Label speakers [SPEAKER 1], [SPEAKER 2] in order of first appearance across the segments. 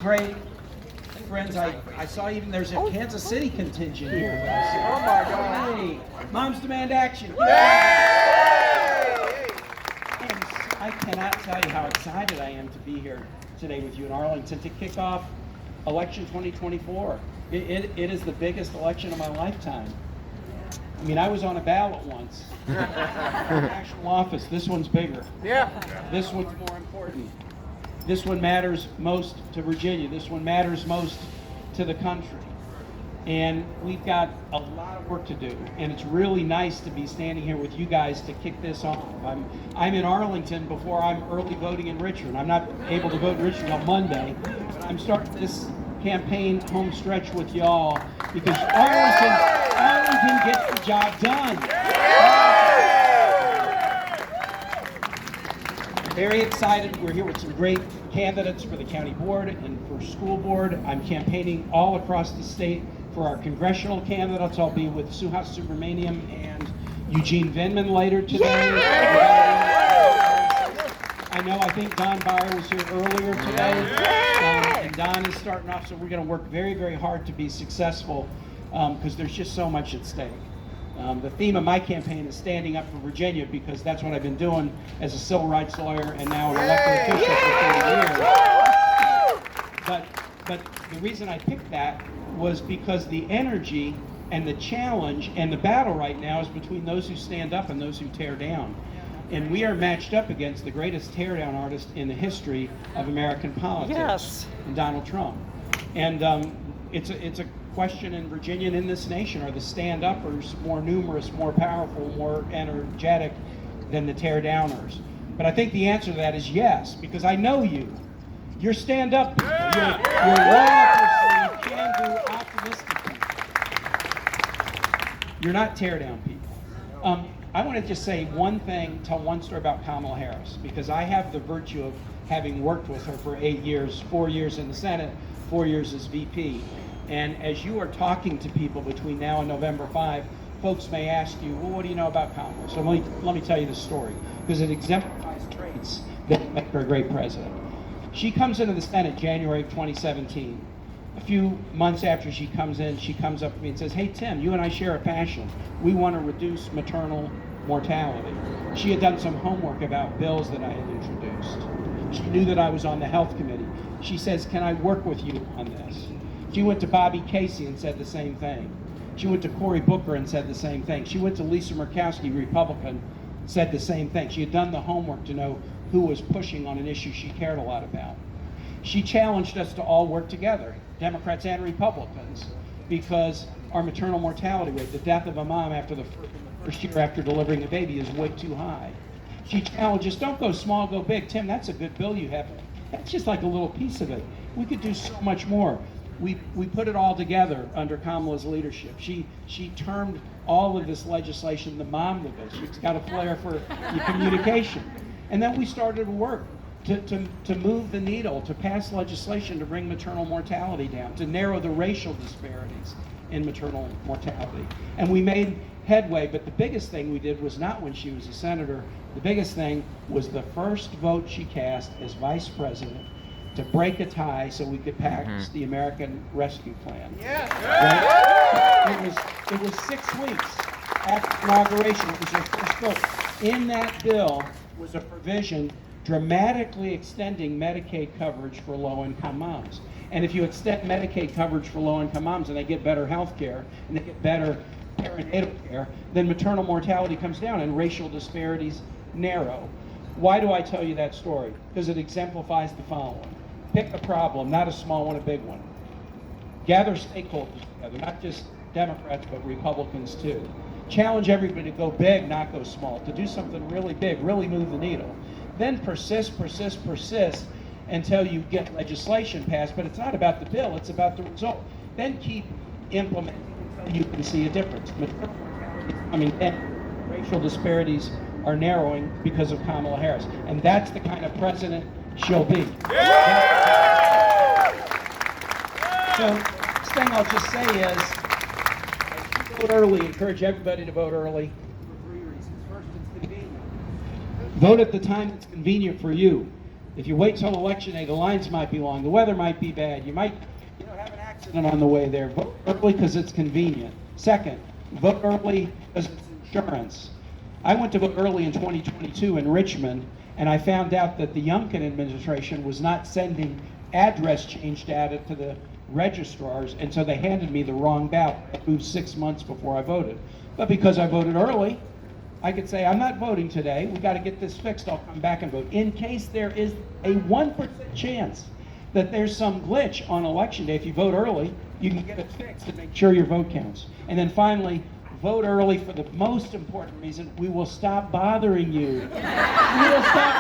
[SPEAKER 1] Great friends. I saw even there's a Kansas City contingent here.
[SPEAKER 2] Oh my God.
[SPEAKER 1] Hey, Moms Demand Action.
[SPEAKER 2] Yay!
[SPEAKER 1] And I cannot tell you how excited I am to be here today with you in Arlington to kick off election 2024. It is the biggest election of my lifetime. I mean, I was on a ballot once. National office. This one's bigger.
[SPEAKER 2] Yeah.
[SPEAKER 1] This one's more important. This one matters most to Virginia. This one matters most to the country. And we've got a lot of work to do. And it's really nice to be standing here with you guys to kick this off. I'm in Arlington before I'm early voting in Richmond. I'm not able to vote in Richmond on Monday. But I'm starting this campaign home stretch with y'all because Arlington gets the job done. Very excited. We're here with some great candidates for the county board and for school board. I'm campaigning all across the state for our congressional candidates. I'll be with Suhas Subramaniam and Eugene Vindman later today. I think Don Byer was here earlier today. And Don is starting off, so we're going to work very, very hard to be successful because there's just so much at stake. The theme of my campaign is standing up for Virginia because that's what I've been doing as a civil rights lawyer and now an elected official for 30 years. But the reason I picked that was because the energy and the challenge and the battle right now is between those who stand up and those who tear down. And we are matched up against the greatest teardown artist in the history of American politics, Donald Trump. And it's a question in Virginia and in this nation: are the stand-uppers more numerous, more powerful, more energetic than the tear-downers? But I think the answer to that is yes, because I know you. You're stand-up people. You're roll-uppers, can-do, optimistic people. You're not tear-down people. I want to just say one thing, tell one story about Kamala Harris, because I have the virtue of having worked with her for 8 years, 4 years in the Senate, 4 years as VP. And as you are talking to people between now and November 5, folks may ask you, well, what do you know about Kamala? So let me tell you the story, because it exemplifies traits that make her a great president. She comes into the Senate January of 2017. A few months after she comes in, she comes up to me and says, hey, Tim, you and I share a passion. We want to reduce maternal mortality. She had done some homework about bills that I had introduced. She knew that I was on the health committee. She says, can I work with you on this? She went to Bobby Casey and said the same thing. She went to Cory Booker and said the same thing. She went to Lisa Murkowski, Republican, said the same thing. She had done the homework to know who was pushing on an issue she cared a lot about. She challenged us to all work together, Democrats and Republicans, because our maternal mortality rate, the death of a mom after the first year after delivering a baby, is way too high. She challenged us, don't go small, go big. Tim, that's a good bill you have. That's just like a little piece of it. We could do so much more. We put it all together under Kamala's leadership. She termed all of this legislation the momnibus. She's got a flair for communication. And then we started to work to move the needle, to pass legislation to bring maternal mortality down, to narrow the racial disparities in maternal mortality. And we made headway, but the biggest thing we did was not when she was a senator. The biggest thing was the first vote she cast as vice president to break a tie so we could pass the American Rescue Plan. Right? It was 6 weeks after inauguration. It was her first vote. In that bill was a provision dramatically extending Medicaid coverage for low-income moms. And if you extend Medicaid coverage for low-income moms and they get better health care and they get better perinatal care, then maternal mortality comes down and racial disparities narrow. Why do I tell you that story? Because it exemplifies the following. Pick a problem, not a small one, a big one. Gather stakeholders together, not just Democrats, but Republicans too. Challenge everybody to go big, not go small, to do something really big, really move the needle. Then persist until you get legislation passed, but it's not about the bill, it's about the result. Then keep implementing until you can see a difference. Maternal mortality is coming down. Racial disparities are narrowing because of Kamala Harris. And that's the kind of president she'll be. So, next thing I'll just say is, vote early. Encourage everybody to vote early for 3 reasons. First, it's convenient. Vote at the time that's convenient for you. If you wait till election day, the lines might be long, the weather might be bad, you might have an accident on the way there. Vote early because it's convenient. Second, vote early because it's insurance. I went to vote early in 2022 in Richmond, and I found out that the Youngkin administration was not sending address change data to the registrars, and so they handed me the wrong ballot. It moved 6 months before I voted. But because I voted early, I could say, I'm not voting today, we got to get this fixed, I'll come back and vote. In case there is a 1% chance that there's some glitch on election day, if you vote early, you can get it fixed to make sure your vote counts. And then finally, vote early for the most important reason: we will stop bothering you. We will stop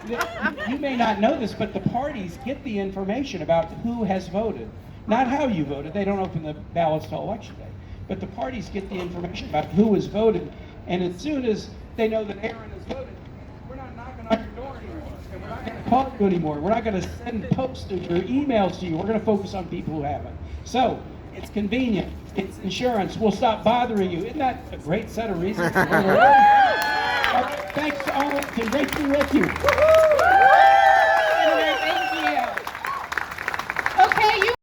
[SPEAKER 1] bothering you. You may not know this, but the parties get the information about who has voted. Not how you voted, they don't open the ballots till election day. But the parties get the information about who has voted, and as soon as they know that Aaron has voted, we're not knocking on your door anymore, and we're not going to call you anymore. We're not going to send posters or emails to you. We're going to focus on people who haven't. So, it's convenient, it's insurance, we'll stop bothering you. Isn't that a great set of reasons? Thanks, Arlington, great to be with you.